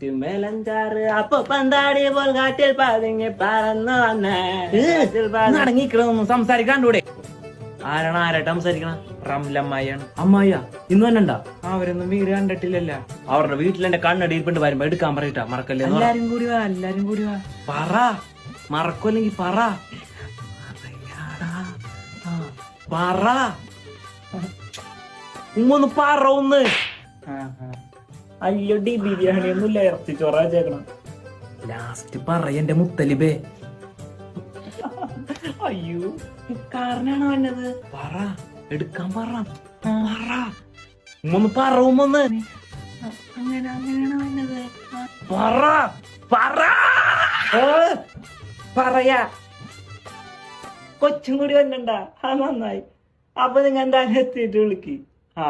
കാറ്റുമേലഞ്ചാറ് അപ്പൊ പന്താടി പോൽ കാറ്റിൽ പതിങ്ങി പറന്നു വന്നേ അടങ്ങിക്കണമെന്ന് സംസാരിക്കാണ്ടൂടെ? ആരാണ് ആരായിട്ട് സംസാരിക്കണ? റംലമ്മായിയാണ്. അമ്മായ ഇന്ന് തന്നെ ഉണ്ടാ? അവരൊന്നും വീട് കണ്ടിട്ടില്ലല്ല. അവരുടെ വീട്ടിൽ എന്റെ കണ്ണടിയിൽപ്പെട്ട് വരുമ്പോ എടുക്കാൻ പറയട്ടാ, മറക്കല്ലേ? എല്ലാരും കൂടി വാ, എല്ലാരും കൂടി വാ. പറ, മറക്കല്ലെങ്കിൽ പറ. പറ ഉമ്മൊന്ന് പറ ഒന്ന്. അയ്യോടി ബിരിയാണി ഒന്നുമില്ല, ഇറച്ചി ചോറ വെച്ചേക്കണം. ലാസ്റ്റ് പറ എന്റെ മുത്തലിബേ. അയ്യോ കാരനാണ് വന്നത്. പറ, എടുക്കാൻ പറ. പറ ഉമ്മൊന്ന് പറ. ഉമ്മൊന്ന് അങ്ങനെയാണ് വന്നത്. പറ പറ. പറയാ കൊച്ചും കൂടി വന്നണ്ട. ആ നന്നായി. അപ്പൊ നിങ്ങൾ എന്താ എത്തിയിട്ട് വിളിക്ക്. ആ